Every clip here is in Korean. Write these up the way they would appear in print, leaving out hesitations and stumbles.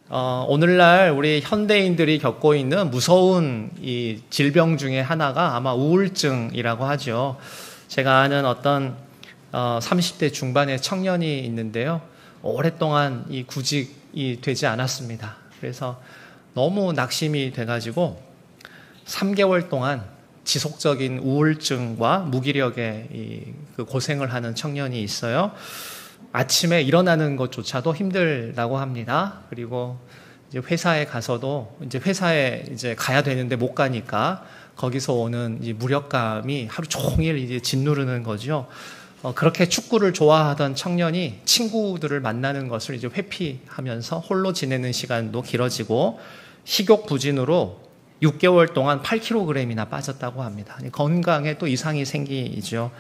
오늘날 우리 현대인들이 겪고 있는 무서운 이 질병 중에 하나가 아마 우울증이라고 하죠. 제가 아는 어떤 30대 중반의 청년이 있는데요. 오랫동안 이 구직이 되지 않았습니다. 그래서 너무 낙심이 돼가지고 3개월 동안 지속적인 우울증과 무기력에 그 고생을 하는 청년이 있어요. 아침에 일어나는 것조차도 힘들다고 합니다. 그리고 이제 회사에 가서도 이제 회사에 이제 가야 되는데 못 가니까 거기서 오는 이 무력감이 하루 종일 이제 짓누르는 거죠. 그렇게 축구를 좋아하던 청년이 친구들을 만나는 것을 이제 회피하면서 홀로 지내는 시간도 길어지고 식욕 부진으로 6개월 동안 8kg이나 빠졌다고 합니다. 건강에 또 이상이 생기죠.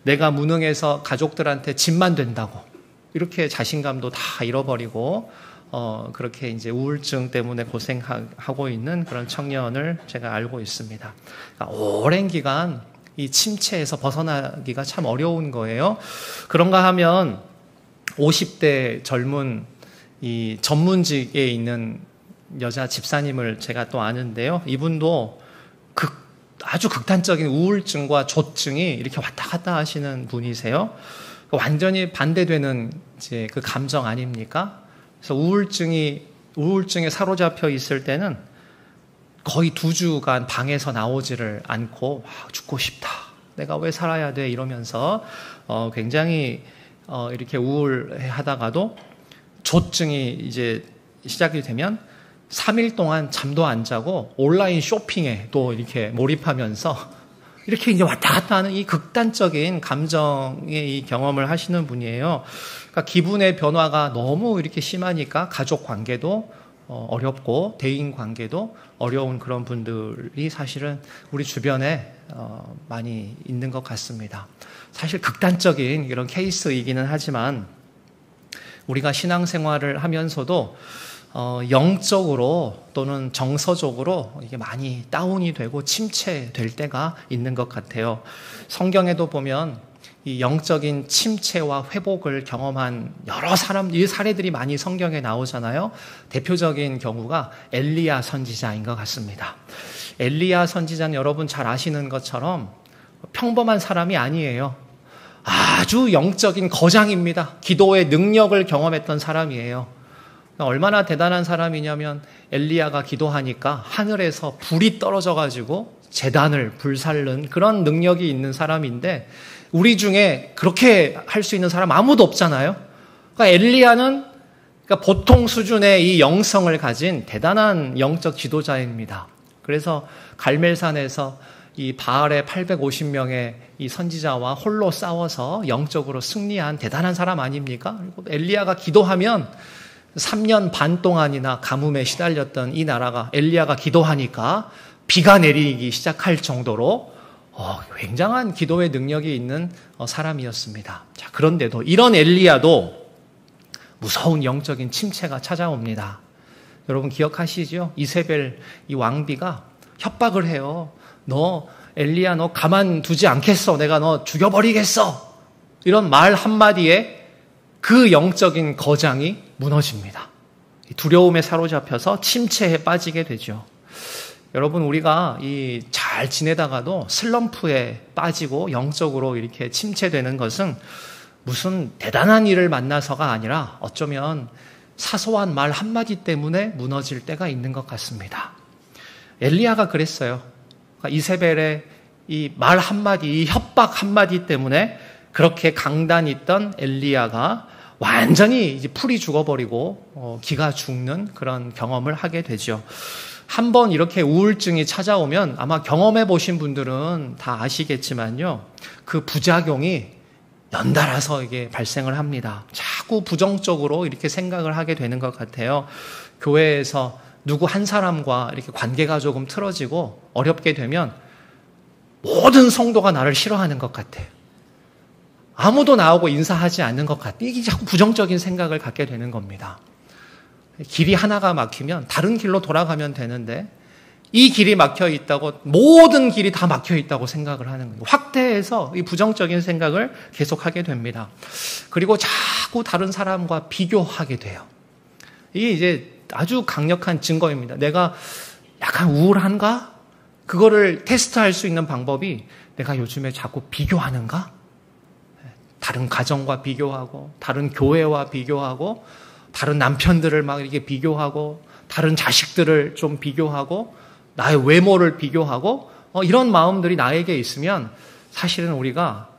내가 무능해서 가족들한테 짐만 된다고 이렇게 자신감도 다 잃어버리고 그렇게 이제 우울증 때문에 고생하고 있는 그런 청년을 제가 알고 있습니다. 그러니까 오랜 기간 이 침체에서 벗어나기가 참 어려운 거예요. 그런가 하면 50대 젊은 이 전문직에 있는 여자 집사님을 제가 또 아는데요. 이분도 아주 극단적인 우울증과 조증이 이렇게 왔다 갔다 하시는 분이세요. 완전히 반대되는 이제 그 감정 아닙니까? 그래서 우울증에 사로잡혀 있을 때는 거의 2주간 방에서 나오지를 않고 죽고 싶다. 내가 왜 살아야 돼? 이러면서 굉장히 이렇게 우울해하다가도 조증이 이제 시작이 되면 3일 동안 잠도 안 자고 온라인 쇼핑에 또 이렇게 몰입하면서 이렇게 이제 왔다 갔다 하는 이 극단적인 감정의 이 경험을 하시는 분이에요. 그러니까 기분의 변화가 너무 이렇게 심하니까 가족 관계도 어렵고 대인 관계도 어려운 그런 분들이 사실은 우리 주변에 많이 있는 것 같습니다. 사실 극단적인 이런 케이스이기는 하지만 우리가 신앙생활을 하면서도 영적으로 또는 정서적으로 이게 많이 다운이 되고 침체될 때가 있는 것 같아요. 성경에도 보면 이 영적인 침체와 회복을 경험한 여러 이 사례들이 많이 성경에 나오잖아요. 대표적인 경우가 엘리야 선지자인 것 같습니다. 엘리야 선지자는 여러분 잘 아시는 것처럼 평범한 사람이 아니에요. 아주 영적인 거장입니다. 기도의 능력을 경험했던 사람이에요. 얼마나 대단한 사람이냐면 엘리야가 기도하니까 하늘에서 불이 떨어져가지고 제단을 불살른 그런 능력이 있는 사람인데 우리 중에 그렇게 할 수 있는 사람 아무도 없잖아요. 그러니까 엘리야는 보통 수준의 이 영성을 가진 대단한 영적 지도자입니다. 그래서 갈멜산에서 이 바알의 850명의 이 선지자와 홀로 싸워서 영적으로 승리한 대단한 사람 아닙니까? 그리고 엘리야가 기도하면 3년 반 동안이나 가뭄에 시달렸던 이 나라가 엘리야가 기도하니까 비가 내리기 시작할 정도로 굉장한 기도의 능력이 있는 사람이었습니다. 자, 그런데도 이런 엘리야도 무서운 영적인 침체가 찾아옵니다. 여러분 기억하시죠? 이세벨 이 왕비가 협박을 해요. 너 엘리야 너 가만두지 않겠어. 내가 너 죽여버리겠어. 이런 말 한마디에 그 영적인 거장이 무너집니다. 두려움에 사로잡혀서 침체에 빠지게 되죠. 여러분 우리가 잘 지내다가도 슬럼프에 빠지고 영적으로 이렇게 침체되는 것은 무슨 대단한 일을 만나서가 아니라 어쩌면 사소한 말 한마디 때문에 무너질 때가 있는 것 같습니다. 엘리야가 그랬어요. 그러니까 이세벨의 이 말 한마디, 이 협박 한마디 때문에 그렇게 강단 있던 엘리야가 완전히 이제 풀이 죽어버리고 기가 죽는 그런 경험을 하게 되죠. 한번 이렇게 우울증이 찾아오면 아마 경험해 보신 분들은 다 아시겠지만요. 그 부작용이 연달아서 이게 발생을 합니다. 자꾸 부정적으로 이렇게 생각을 하게 되는 것 같아요. 교회에서 누구 한 사람과 이렇게 관계가 조금 틀어지고 어렵게 되면 모든 성도가 나를 싫어하는 것 같아요. 아무도 나오고 인사하지 않는 것 같아요. 이게 자꾸 부정적인 생각을 갖게 되는 겁니다. 길이 하나가 막히면 다른 길로 돌아가면 되는데 이 길이 막혀 있다고 모든 길이 다 막혀 있다고 생각을 하는 거예요. 확대해서 이 부정적인 생각을 계속하게 됩니다. 그리고 자꾸 다른 사람과 비교하게 돼요. 이게 이제 아주 강력한 증거입니다. 내가 약간 우울한가? 그거를 테스트할 수 있는 방법이 내가 요즘에 자꾸 비교하는가? 다른 가정과 비교하고, 다른 교회와 비교하고, 다른 남편들을 막 이렇게 비교하고, 다른 자식들을 좀 비교하고, 나의 외모를 비교하고, 이런 마음들이 나에게 있으면 사실은 우리가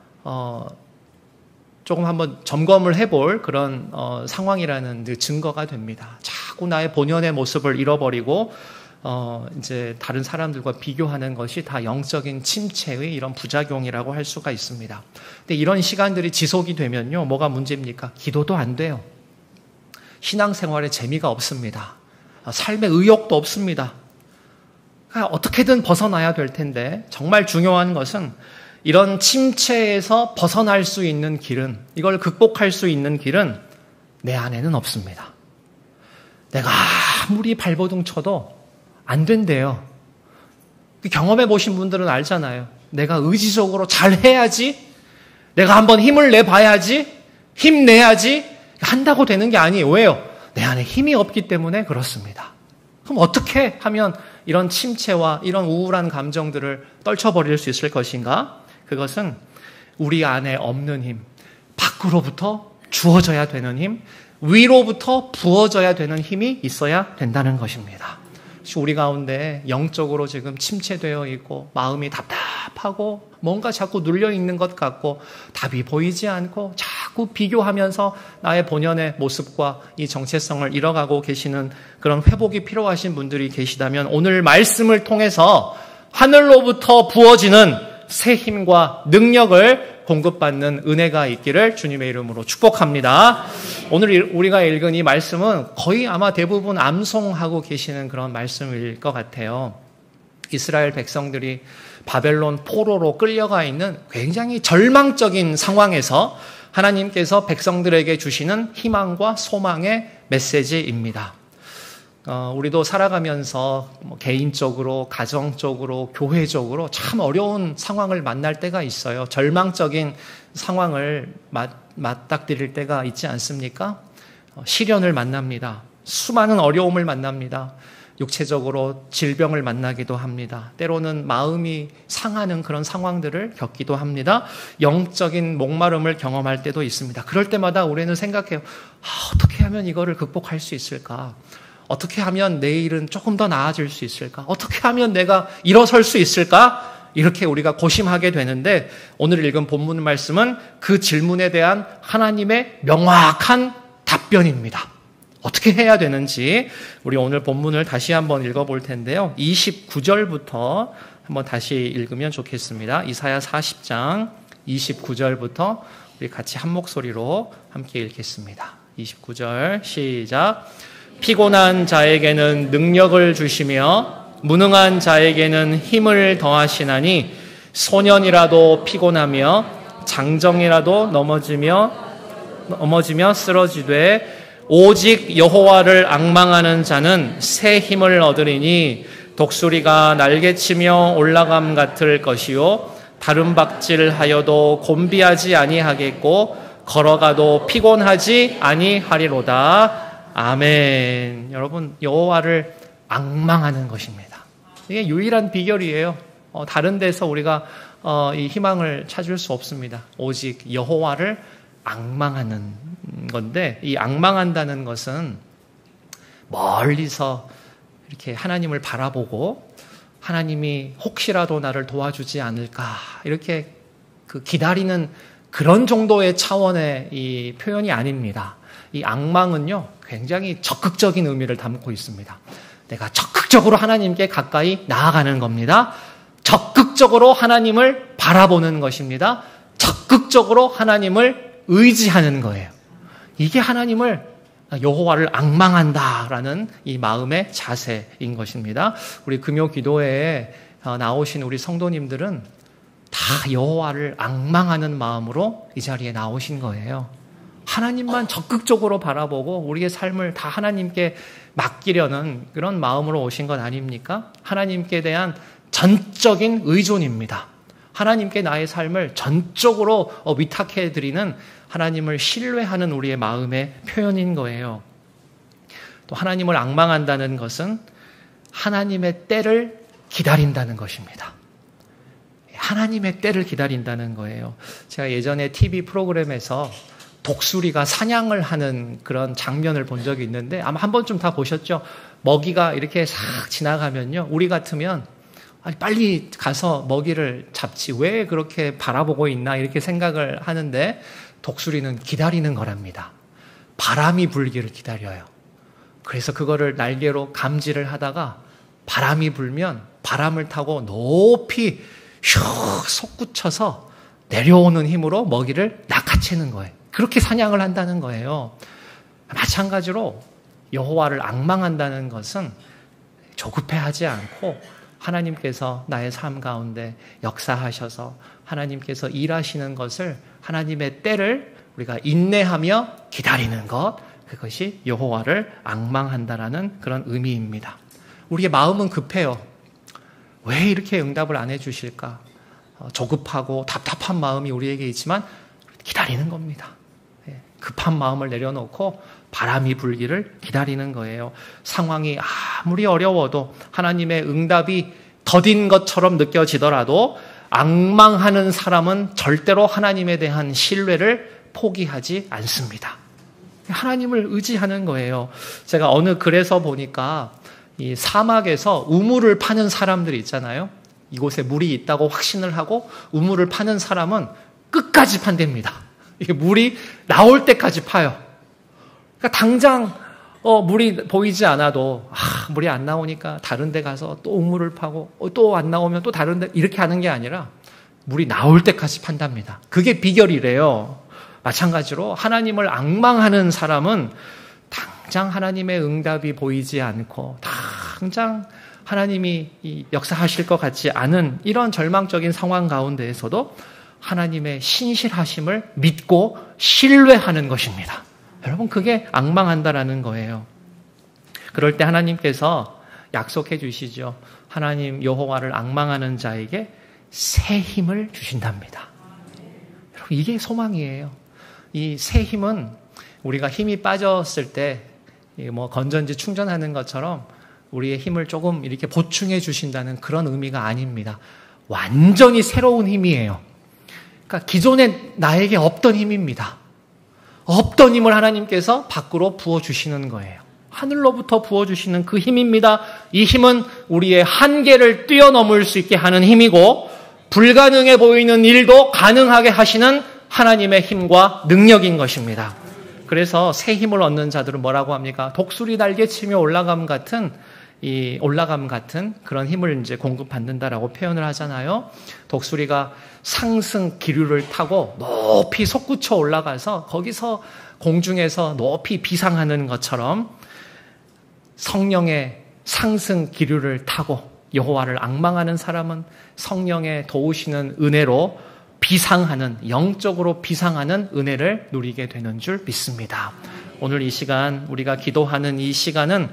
조금 한번 점검을 해볼 그런 상황이라는 증거가 됩니다. 자꾸 나의 본연의 모습을 잃어버리고 이제 다른 사람들과 비교하는 것이 다 영적인 침체의 이런 부작용이라고 할 수가 있습니다. 근데 이런 시간들이 지속이 되면요, 뭐가 문제입니까? 기도도 안 돼요. 신앙생활에 재미가 없습니다. 삶의 의욕도 없습니다. 그러니까 어떻게든 벗어나야 될 텐데 정말 중요한 것은 이런 침체에서 벗어날 수 있는 길은, 이걸 극복할 수 있는 길은 내 안에는 없습니다. 내가 아무리 발버둥 쳐도 안 된대요. 경험해 보신 분들은 알잖아요. 내가 의지적으로 잘 해야지, 내가 한번 힘을 내봐야지, 힘내야지, 한다고 되는 게 아니에요. 왜요? 내 안에 힘이 없기 때문에 그렇습니다. 그럼 어떻게 하면 이런 침체와 이런 우울한 감정들을 떨쳐버릴 수 있을 것인가? 그것은 우리 안에 없는 힘, 밖으로부터 주어져야 되는 힘, 위로부터 부어져야 되는 힘이 있어야 된다는 것입니다. 우리 가운데 영적으로 지금 침체되어 있고 마음이 답답하고 뭔가 자꾸 눌려있는 것 같고 답이 보이지 않고 자꾸 비교하면서 나의 본연의 모습과 이 정체성을 잃어가고 계시는 그런 회복이 필요하신 분들이 계시다면 오늘 말씀을 통해서 하늘로부터 부어지는 새 힘과 능력을 공급받는 은혜가 있기를 주님의 이름으로 축복합니다. 오늘 우리가 읽은 이 말씀은 거의 아마 대부분 암송하고 계시는 그런 말씀일 것 같아요. 이스라엘 백성들이 바벨론 포로로 끌려가 있는 굉장히 절망적인 상황에서 하나님께서 백성들에게 주시는 희망과 소망의 메시지입니다. 우리도 살아가면서 개인적으로, 가정적으로, 교회적으로 참 어려운 상황을 만날 때가 있어요. 절망적인 상황을 맞닥뜨릴 때가 있지 않습니까? 시련을 만납니다. 수많은 어려움을 만납니다. 육체적으로 질병을 만나기도 합니다. 때로는 마음이 상하는 그런 상황들을 겪기도 합니다. 영적인 목마름을 경험할 때도 있습니다. 그럴 때마다 우리는 생각해요. 어떻게 하면 이거를 극복할 수 있을까? 어떻게 하면 내일은 조금 더 나아질 수 있을까? 어떻게 하면 내가 일어설 수 있을까? 이렇게 우리가 고심하게 되는데 오늘 읽은 본문 말씀은 그 질문에 대한 하나님의 명확한 답변입니다. 어떻게 해야 되는지 우리 오늘 본문을 다시 한번 읽어볼 텐데요. 29절부터 한번 다시 읽으면 좋겠습니다. 이사야 40장 29절부터 우리 같이 한 목소리로 함께 읽겠습니다. 29절 시작. 피곤한 자에게는 능력을 주시며 무능한 자에게는 힘을 더하시나니 소년이라도 피곤하며 장정이라도 넘어지며 쓰러지되 오직 여호와를 앙망하는 자는 새 힘을 얻으리니 독수리가 날개치며 올라감 같을 것이요 다른 박질하여도 곤비하지 아니하겠고 걸어가도 피곤하지 아니하리로다. 아멘. 여러분, 여호와를 앙망하는 것입니다. 이게 유일한 비결이에요. 다른 데서 우리가 이 희망을 찾을 수 없습니다. 오직 여호와를 앙망하는 건데, 이 앙망한다는 것은 멀리서 이렇게 하나님을 바라보고 하나님이 혹시라도 나를 도와주지 않을까 이렇게 기다리는 그런 정도의 차원의 이 표현이 아닙니다. 이 앙망은요, 굉장히 적극적인 의미를 담고 있습니다. 내가 적극적으로 하나님께 가까이 나아가는 겁니다. 적극적으로 하나님을 바라보는 것입니다. 적극적으로 하나님을 의지하는 거예요. 이게 하나님을, 여호와를 앙망한다라는 이 마음의 자세인 것입니다. 우리 금요 기도회에 나오신 우리 성도님들은 다 여호와를 앙망하는 마음으로 이 자리에 나오신 거예요. 하나님만 적극적으로 바라보고 우리의 삶을 다 하나님께 맡기려는 그런 마음으로 오신 것 아닙니까? 하나님께 대한 전적인 의존입니다. 하나님께 나의 삶을 전적으로 위탁해드리는 하나님을 신뢰하는 우리의 마음의 표현인 거예요. 또 또 하나님을 앙망한다는 것은 하나님의 때를 기다린다는 것입니다. 하나님의 때를 기다린다는 거예요. 제가 예전에 TV 프로그램에서 독수리가 사냥을 하는 그런 장면을 본 적이 있는데 아마 한 번쯤 다 보셨죠? 먹이가 이렇게 싹 지나가면요. 우리 같으면 빨리 가서 먹이를 잡지 왜 그렇게 바라보고 있나 이렇게 생각을 하는데 독수리는 기다리는 거랍니다. 바람이 불기를 기다려요. 그래서 그거를 날개로 감지를 하다가 바람이 불면 바람을 타고 높이 슉 솟구쳐서 내려오는 힘으로 먹이를 낚아채는 거예요. 그렇게 사냥을 한다는 거예요. 마찬가지로 여호와를 앙망한다는 것은 조급해하지 않고 하나님께서 나의 삶 가운데 역사하셔서 하나님께서 일하시는 것을 하나님의 때를 우리가 인내하며 기다리는 것, 그것이 여호와를 앙망한다라는 그런 의미입니다. 우리의 마음은 급해요. 왜 이렇게 응답을 안 해주실까? 조급하고 답답한 마음이 우리에게 있지만 기다리는 겁니다. 급한 마음을 내려놓고 바람이 불기를 기다리는 거예요. 상황이 아무리 어려워도 하나님의 응답이 더딘 것처럼 느껴지더라도 앙망하는 사람은 절대로 하나님에 대한 신뢰를 포기하지 않습니다. 하나님을 의지하는 거예요. 제가 어느 글에서 보니까 이 사막에서 우물을 파는 사람들이 있잖아요. 이곳에 물이 있다고 확신을 하고 우물을 파는 사람은 끝까지 판답니다. 이게 물이 나올 때까지 파요. 그러니까 당장 물이 보이지 않아도 물이 안 나오니까 다른 데 가서 또 우물을 파고 또 안 나오면 또 다른 데 이렇게 하는 게 아니라 물이 나올 때까지 판답니다. 그게 비결이래요. 마찬가지로 하나님을 앙망하는 사람은 당장 하나님의 응답이 보이지 않고 당장 하나님이 역사하실 것 같지 않은 이런 절망적인 상황 가운데에서도 하나님의 신실하심을 믿고 신뢰하는 것입니다. 여러분, 그게 앙망한다라는 거예요. 그럴 때 하나님께서 약속해 주시죠. 하나님 여호와를 앙망하는 자에게 새 힘을 주신답니다. 여러분, 이게 소망이에요. 이 새 힘은 우리가 힘이 빠졌을 때 건전지 충전하는 것처럼 우리의 힘을 조금 이렇게 보충해 주신다는 그런 의미가 아닙니다. 완전히 새로운 힘이에요. 그러니까 기존에 나에게 없던 힘입니다. 없던 힘을 하나님께서 밖으로 부어주시는 거예요. 하늘로부터 부어주시는 그 힘입니다. 이 힘은 우리의 한계를 뛰어넘을 수 있게 하는 힘이고 불가능해 보이는 일도 가능하게 하시는 하나님의 힘과 능력인 것입니다. 그래서 새 힘을 얻는 자들은 뭐라고 합니까? 독수리 날개치며 올라감 같은 그런 힘을 이제 공급받는다라고 표현을 하잖아요. 독수리가 상승 기류를 타고 높이 솟구쳐 올라가서 거기서 공중에서 높이 비상하는 것처럼 성령의 상승 기류를 타고 여호와를 앙망하는 사람은 성령의 도우시는 은혜로 비상하는, 영적으로 비상하는 은혜를 누리게 되는 줄 믿습니다. 오늘 이 시간, 우리가 기도하는 이 시간은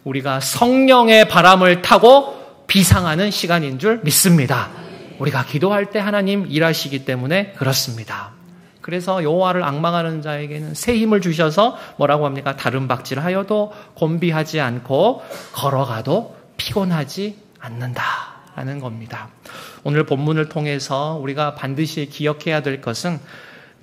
우리가 성령의 바람을 타고 비상하는 시간인 줄 믿습니다. 우리가 기도할 때 하나님 일하시기 때문에 그렇습니다. 그래서 여호와를 앙망하는 자에게는 새 힘을 주셔서 뭐라고 합니까? 다른 박질하여도 곤비하지 않고 걸어가도 피곤하지 않는다라는 겁니다. 오늘 본문을 통해서 우리가 반드시 기억해야 될 것은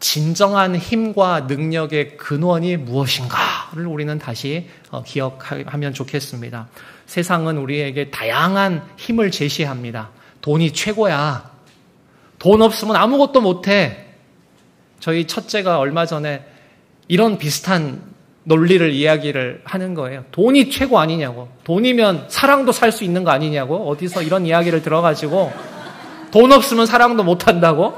진정한 힘과 능력의 근원이 무엇인가를 우리는 다시 기억하면 좋겠습니다. 세상은 우리에게 다양한 힘을 제시합니다. 돈이 최고야. 돈 없으면 아무것도 못해. 저희 첫째가 얼마 전에 이런 비슷한 논리를 이야기를 하는 거예요. 돈이 최고 아니냐고. 돈이면 사랑도 살 수 있는 거 아니냐고. 어디서 이런 이야기를 들어가지고 돈 없으면 사랑도 못한다고.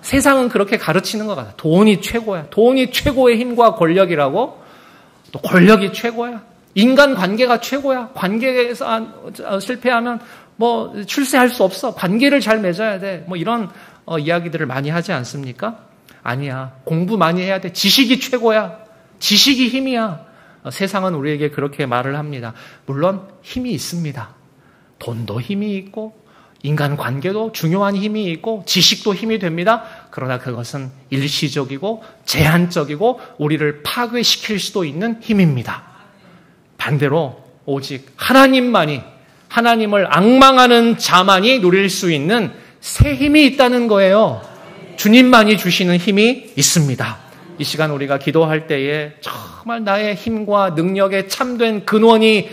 세상은 그렇게 가르치는 것 같아요. 돈이 최고야. 돈이 최고의 힘과 권력이라고. 또 권력이 최고야. 인간 관계가 최고야. 관계에서 실패하면 출세할 수 없어. 관계를 잘 맺어야 돼. 이런 이야기들을 많이 하지 않습니까? 아니야. 공부 많이 해야 돼. 지식이 최고야. 지식이 힘이야. 세상은 우리에게 그렇게 말을 합니다. 물론 힘이 있습니다. 돈도 힘이 있고 인간관계도 중요한 힘이 있고 지식도 힘이 됩니다. 그러나 그것은 일시적이고 제한적이고 우리를 파괴시킬 수도 있는 힘입니다. 반대로 오직 하나님을 앙망하는 자만이 누릴 수 있는 새 힘이 있다는 거예요. 주님만이 주시는 힘이 있습니다. 이 시간 우리가 기도할 때에 정말 나의 힘과 능력의 참된 근원이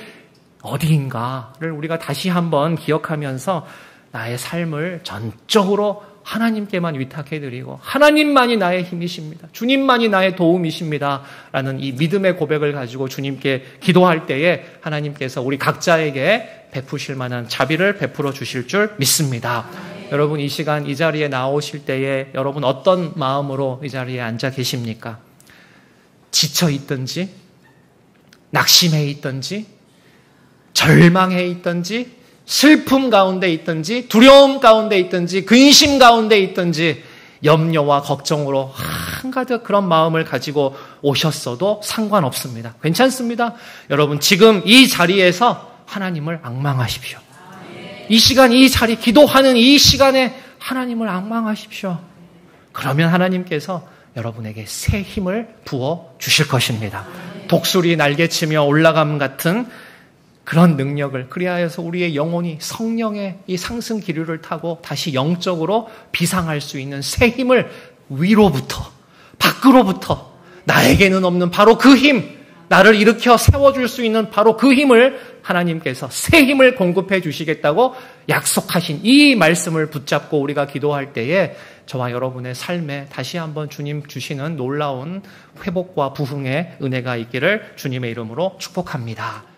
어디인가를 우리가 다시 한번 기억하면서 나의 삶을 전적으로 하나님께만 위탁해드리고 하나님만이 나의 힘이십니다. 주님만이 나의 도움이십니다. 라는 이 믿음의 고백을 가지고 주님께 기도할 때에 하나님께서 우리 각자에게 베푸실 만한 자비를 베풀어 주실 줄 믿습니다. 여러분 이 시간 이 자리에 나오실 때에 여러분 어떤 마음으로 이 자리에 앉아 계십니까? 지쳐 있든지 낙심해 있든지 절망해 있든지 슬픔 가운데 있든지 두려움 가운데 있든지 근심 가운데 있든지 염려와 걱정으로 한가득 그런 마음을 가지고 오셨어도 상관없습니다. 괜찮습니다. 여러분 지금 이 자리에서 하나님을 앙망하십시오. 이 시간 이 자리 기도하는 이 시간에 하나님을 앙망하십시오. 그러면 하나님께서 여러분에게 새 힘을 부어 주실 것입니다. 독수리 날개치며 올라감 같은 그런 능력을 그리하여서 우리의 영혼이 성령의 이 상승 기류를 타고 다시 영적으로 비상할 수 있는 새 힘을 위로부터 밖으로부터 나에게는 없는 바로 그 힘, 나를 일으켜 세워줄 수 있는 바로 그 힘을 하나님께서 새 힘을 공급해 주시겠다고 약속하신 이 말씀을 붙잡고 우리가 기도할 때에 저와 여러분의 삶에 다시 한번 주님 주시는 놀라운 회복과 부흥의 은혜가 있기를 주님의 이름으로 축복합니다.